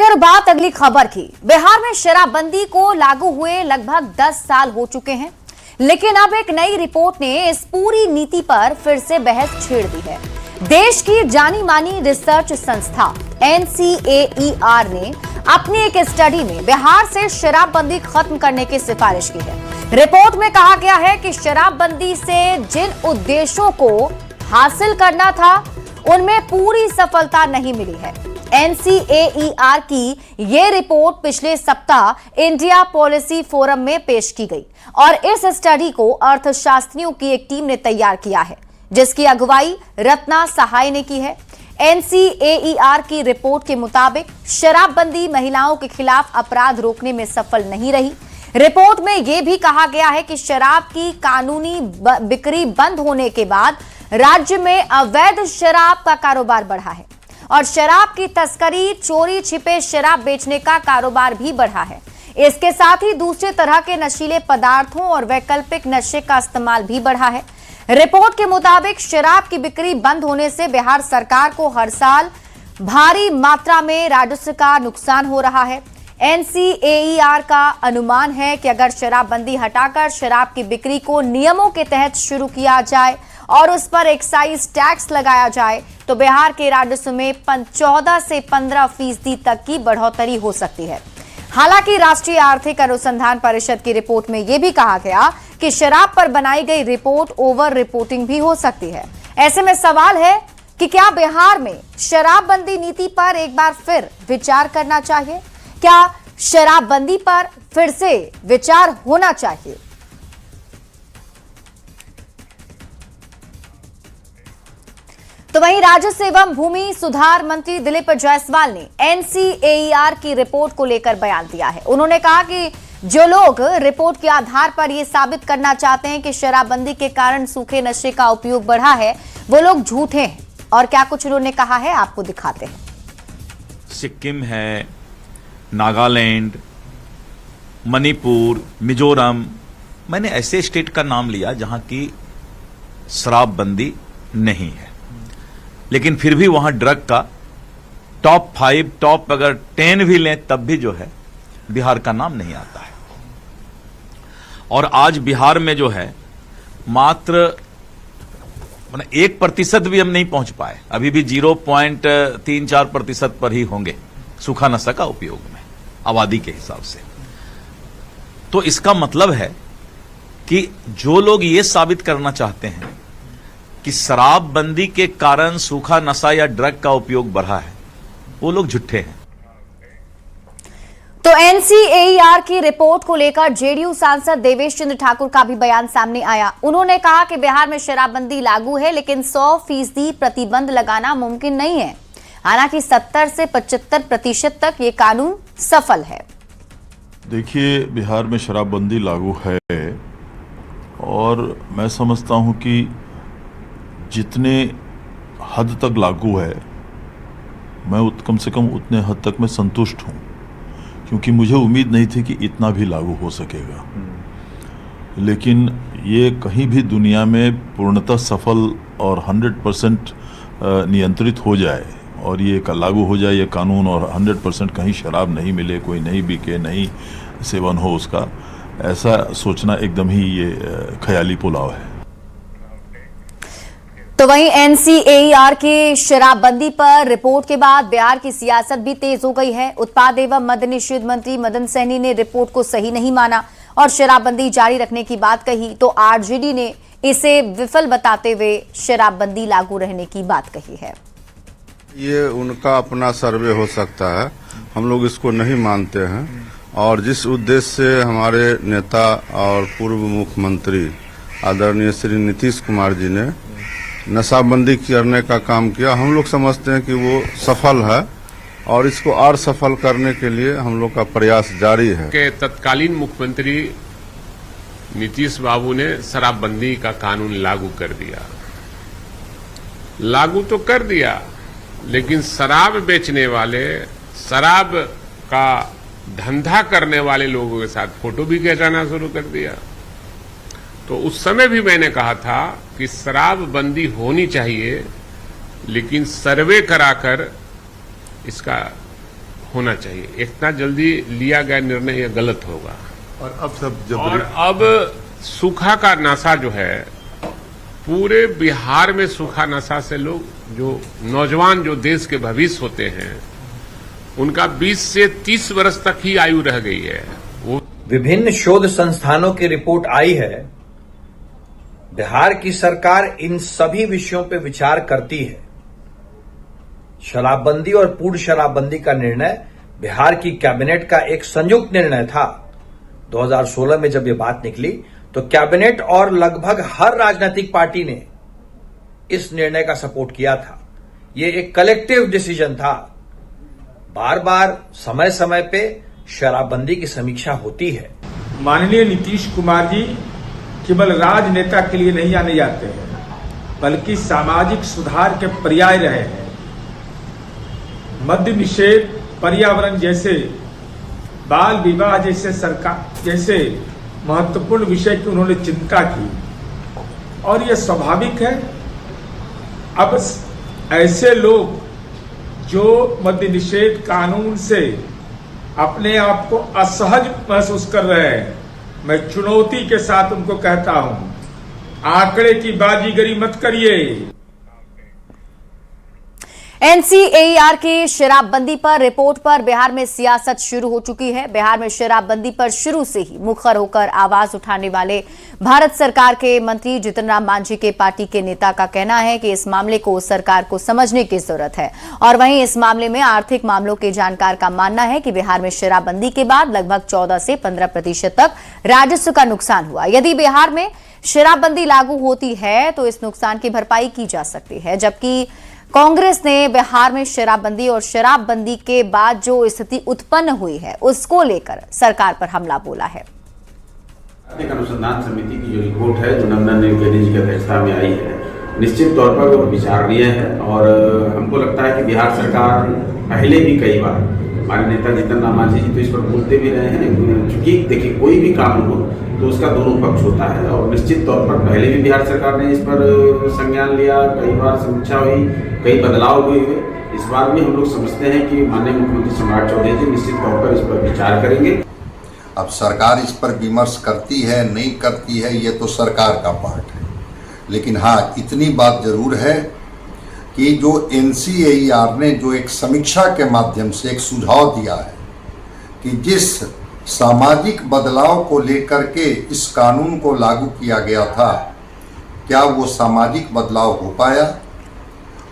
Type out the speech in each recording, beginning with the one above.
हालांकि और बात अगली खबर की। बिहार में शराबबंदी को लागू हुए लगभग 10 साल हो चुके हैं, लेकिन अब एक नई रिपोर्ट ने इस पूरी नीति पर फिर से बहस छेड़ दी है। देश की जानी मानी रिसर्च संस्था NCAER ने अपनी एक स्टडी में बिहार से शराबबंदी खत्म करने की सिफारिश की है। रिपोर्ट में कहा गया है कि शराबबंदी से जिन उद्देश्यों को हासिल करना था उनमें पूरी सफलता नहीं मिली है। NCAER की ये रिपोर्ट पिछले सप्ताह इंडिया पॉलिसी फोरम में पेश की गई और इस स्टडी को अर्थशास्त्रियों की एक टीम ने तैयार किया है, जिसकी अगुवाई रत्ना सहाय ने की है। NCAER की रिपोर्ट के मुताबिक शराबबंदी महिलाओं के खिलाफ अपराध रोकने में सफल नहीं रही। रिपोर्ट में यह भी कहा गया है कि शराब की कानूनी बिक्री बंद होने के बाद राज्य में अवैध शराब का कारोबार बढ़ा है और शराब की तस्करी, चोरी छिपे शराब बेचने का कारोबार भी बढ़ा है। इसके साथ ही दूसरे तरह के नशीले पदार्थों और वैकल्पिक नशे का इस्तेमाल भी बढ़ा है। रिपोर्ट के मुताबिक शराब की बिक्री बंद होने से बिहार सरकार को हर साल भारी मात्रा में राजस्व का नुकसान हो रहा है। NCAER का अनुमान है कि अगर शराबबंदी हटाकर शराब की बिक्री को नियमों के तहत शुरू किया जाए और उस पर एक्साइज टैक्स लगाया जाए तो बिहार के राजस्व में 14 से 15% तक की बढ़ोतरी हो सकती है। हालांकि राष्ट्रीय आर्थिक अनुसंधान परिषद की रिपोर्ट में यह भी कहा गया कि शराब पर बनाई गई रिपोर्ट ओवर रिपोर्टिंग भी हो सकती है। ऐसे में सवाल है कि क्या बिहार में शराबबंदी नीति पर एक बार फिर विचार करना चाहिए? क्या शराबबंदी पर फिर से विचार होना चाहिए? तो वहीं राजस्व एवं भूमि सुधार मंत्री दिलीप जायसवाल ने NCAER की रिपोर्ट को लेकर बयान दिया है। उन्होंने कहा कि जो लोग रिपोर्ट के आधार पर यह साबित करना चाहते हैं कि शराबबंदी के कारण सूखे नशे का उपयोग बढ़ा है, वो लोग झूठे हैं। और क्या कुछ उन्होंने कहा है, आपको दिखाते हैं। सिक्किम है, नागालैंड, मणिपुर, मिजोरम, मैंने ऐसे स्टेट का नाम लिया जहां की शराबबंदी नहीं है, लेकिन फिर भी वहां ड्रग का टॉप 5, टॉप अगर 10 भी लें तब भी जो है बिहार का नाम नहीं आता है। और आज बिहार में जो है मात्र 1% भी हम नहीं पहुंच पाए, अभी भी 0.34% पर ही होंगे सूखा नशा का उपयोग में आबादी के हिसाब से। तो इसका मतलब है कि जो लोग ये साबित करना चाहते हैं कि शराबबंदी के कारण सूखा नशा या ड्रग का उपयोग बढ़ा है, वो लोग झूठे हैं। तो NCAER की रिपोर्ट को लेकर JDU सांसद देवेश चंद्र ठाकुर का भी बयान सामने आया। उन्होंने कहा कि बिहार में शराबबंदी लागू है, लेकिन 100% प्रतिबंध लगाना मुमकिन नहीं है। हालांकि 70 से 75% तक ये कानून सफल है। देखिए, बिहार में शराबबंदी लागू है और मैं समझता हूं कि जितने हद तक लागू है, मैं कम से कम उतने हद तक मैं संतुष्ट हूं, क्योंकि मुझे उम्मीद नहीं थी कि इतना भी लागू हो सकेगा। लेकिन ये कहीं भी दुनिया में पूर्णतः सफल और 100% नियंत्रित हो जाए और ये लागू हो जाए ये कानून और 100% कहीं शराब नहीं मिले, कोई नहीं बिके, नहीं सेवन हो उसका, ऐसा सोचना एकदम ही ये ख्याली पुलाव है। तो वहीं NCAER की शराबबंदी पर रिपोर्ट के बाद बिहार की सियासत भी तेज हो गई है। उत्पाद एवं मद्य निषेध मंत्री मदन सहनी ने रिपोर्ट को सही नहीं माना और शराबबंदी जारी रखने की बात कही, तो RJD ने इसे विफल बताते हुए शराबबंदी लागू रहने की बात कही है। ये उनका अपना सर्वे हो सकता है, हम लोग इसको नहीं मानते हैं। और जिस उद्देश्य से हमारे नेता और पूर्व मुख्यमंत्री आदरणीय श्री नीतीश कुमार जी ने नशाबंदी करने का काम किया, हम लोग समझते हैं कि वो सफल है और इसको और सफल करने के लिए हम लोग का प्रयास जारी है। के तत्कालीन मुख्यमंत्री नीतीश बाबू ने शराबबंदी का कानून लागू कर दिया। लागू तो कर दिया, लेकिन शराब बेचने वाले, शराब का धंधा करने वाले लोगों के साथ फोटो भी खिंचाना शुरू कर दिया। तो उस समय भी मैंने कहा था कि शराबबंदी होनी चाहिए, लेकिन सर्वे कराकर इसका होना चाहिए। इतना जल्दी लिया गया निर्णय ये गलत होगा। और अब सब और अब सूखा का नशा जो है, पूरे बिहार में सूखा नशा से लोग जो नौजवान जो देश के भविष्य होते हैं, उनका 20 से 30 वर्ष तक ही आयु रह गई है। वो विभिन्न शोध संस्थानों की रिपोर्ट आई है। बिहार की सरकार इन सभी विषयों पर विचार करती है। शराबबंदी और पूर्ण शराबबंदी का निर्णय बिहार की कैबिनेट का एक संयुक्त निर्णय था। 2016 में जब ये बात निकली तो कैबिनेट और लगभग हर राजनीतिक पार्टी ने इस निर्णय का सपोर्ट किया था। ये एक कलेक्टिव डिसीजन था। बार बार समय समय पे शराबबंदी की समीक्षा होती है। माननीय नीतीश कुमार जी केवल राजनेता के लिए नहीं आने जाते हैं, बल्कि सामाजिक सुधार के पर्याय रहे हैं। मद्य निषेध, पर्यावरण जैसे, बाल विवाह जैसे महत्वपूर्ण विषय की उन्होंने चिंता की, और यह स्वाभाविक है। अब ऐसे लोग जो मद्य निषेध कानून से अपने आप को असहज महसूस कर रहे हैं, मैं चुनौती के साथ उनको कहता हूं, आंकड़े की बाजीगरी मत करिए। एनसीएआर की शराबबंदी पर रिपोर्ट पर बिहार में सियासत शुरू हो चुकी है। बिहार में शराबबंदी पर शुरू से ही मुखर होकर आवाज उठाने वाले भारत सरकार के मंत्री जीतन राम मांझी के पार्टी के नेता का कहना है कि इस मामले को सरकार को समझने की जरूरत है। और वहीं इस मामले में आर्थिक मामलों के जानकार का मानना है कि बिहार में शराबबंदी के बाद लगभग 14 से 15% तक राजस्व का नुकसान हुआ। यदि बिहार में शराबबंदी लागू होती है तो इस नुकसान की भरपाई की जा सकती है। जबकि कांग्रेस ने बिहार में शराबबंदी और शराबबंदी के बाद जो स्थिति उत्पन्न हुई है उसको लेकर सरकार पर हमला बोला है। आर्थिक अनुसंधान समिति की जो रिपोर्ट है, जो नंदन नीलेकणी जी की अध्यक्षता में आई है, निश्चित तौर पर वो विचारणीय है। और हमको लगता है कि बिहार सरकार पहले भी कई बार, हमारे नेता जीतन राम मांझी जी तो इस पर बोलते भी रहे हैं, क्योंकि देखिए कोई भी कानून हो तो उसका दोनों पक्ष होता है, और निश्चित तौर पर पहले भी बिहार सरकार ने इस पर संज्ञान लिया, कई बार समीक्षा हुई, कई बदलाव हुए। इस बार भी हम लोग समझते हैं कि माननीय मुख्यमंत्री सम्राट चौधरी जी निश्चित तौर पर इस पर विचार करेंगे। अब सरकार इस पर विमर्श करती है नहीं करती है, ये तो सरकार का पार्ट है। लेकिन हाँ, इतनी बात जरूर है कि जो एनसीएआर ने जो एक समीक्षा के माध्यम से एक सुझाव दिया है कि जिस सामाजिक बदलाव को लेकर के इस कानून को लागू किया गया था, क्या वो सामाजिक बदलाव हो पाया,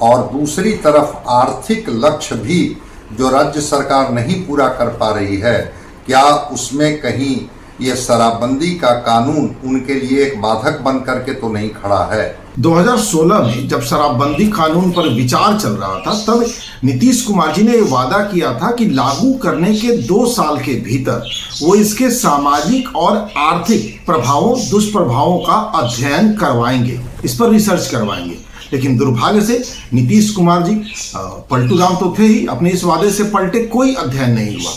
और दूसरी तरफ आर्थिक लक्ष्य भी जो राज्य सरकार नहीं पूरा कर पा रही है, क्या उसमें कहीं ये शराबबंदी का कानून उनके लिए एक बाधक बन करके तो नहीं खड़ा है। 2016 में जब शराबबंदी कानून पर विचार चल रहा था, तब नीतीश कुमार जी ने वादा किया था कि लागू करने के 2 साल के भीतर वो इसके सामाजिक और आर्थिक प्रभावों, दुष्प्रभावों का अध्ययन करवाएंगे, इस पर रिसर्च करवाएंगे। लेकिन दुर्भाग्य से नीतीश कुमार जी पलटू राम तो थे ही, अपने इस वादे से पलटे, कोई अध्ययन नहीं हुआ।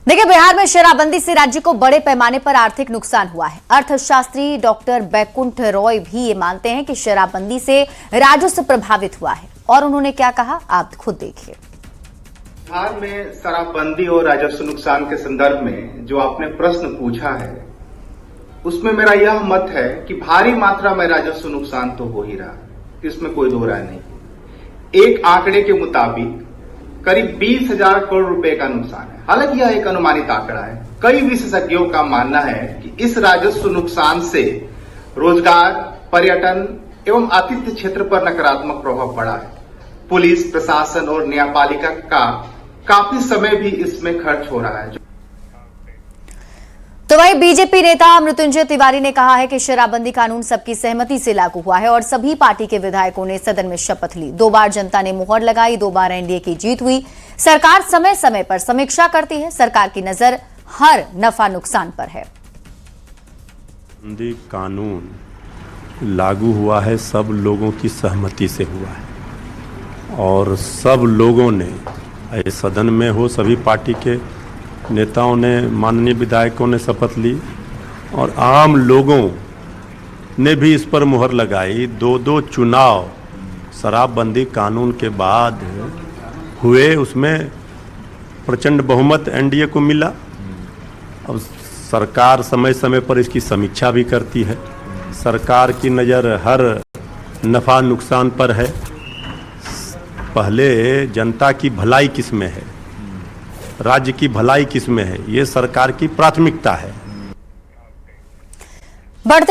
देखिए, बिहार में शराबबंदी से राज्य को बड़े पैमाने पर आर्थिक नुकसान हुआ है। अर्थशास्त्री डॉक्टर बैकुंठ रॉय भी ये मानते हैं कि शराबबंदी से राजस्व प्रभावित हुआ है। और उन्होंने क्या कहा, आप खुद देखिए। बिहार में शराबबंदी और राजस्व नुकसान के संदर्भ में जो आपने प्रश्न पूछा है, उसमें मेरा यह मत है कि भारी मात्रा में राजस्व नुकसान तो हो ही रहा है, इसमें कोई दो राय नहीं। एक आंकड़े के मुताबिक करीब 20,000 करोड़ रुपए का नुकसान है। हालांकि यह एक अनुमानित आंकड़ा है। कई विशेषज्ञों का मानना है कि इस राजस्व नुकसान से रोजगार, पर्यटन एवं आतिथ्य क्षेत्र पर नकारात्मक प्रभाव पड़ा है। पुलिस प्रशासन और न्यायपालिका का काफी समय भी इसमें खर्च हो रहा है। तो वहीं बीजेपी नेता मृत्युंजय तिवारी ने कहा है कि शराबबंदी कानून सबकी सहमति से लागू हुआ है और सभी पार्टी के विधायकों ने सदन में शपथ ली। 2 बार जनता ने मुहर लगाई, 2 बार एनडीए की जीत हुई। सरकार समय समय पर समीक्षा करती है। सरकार की नजर हर नफा नुकसान पर है। कानून लागू हुआ है, सब लोगों की सहमति से हुआ है और सब लोगों ने, सदन में हो, सभी पार्टी के नेताओं ने, माननीय विधायकों ने शपथ ली और आम लोगों ने भी इस पर मुहर लगाई। 2 चुनाव शराबबंदी कानून के बाद हुए, उसमें प्रचंड बहुमत एनडीए को मिला। अब सरकार समय समय पर इसकी समीक्षा भी करती है। सरकार की नज़र हर नफ़ा नुकसान पर है। पहले जनता की भलाई किस में है, राज्य की भलाई किस में है, ये सरकार की प्राथमिकता है। बढ़ते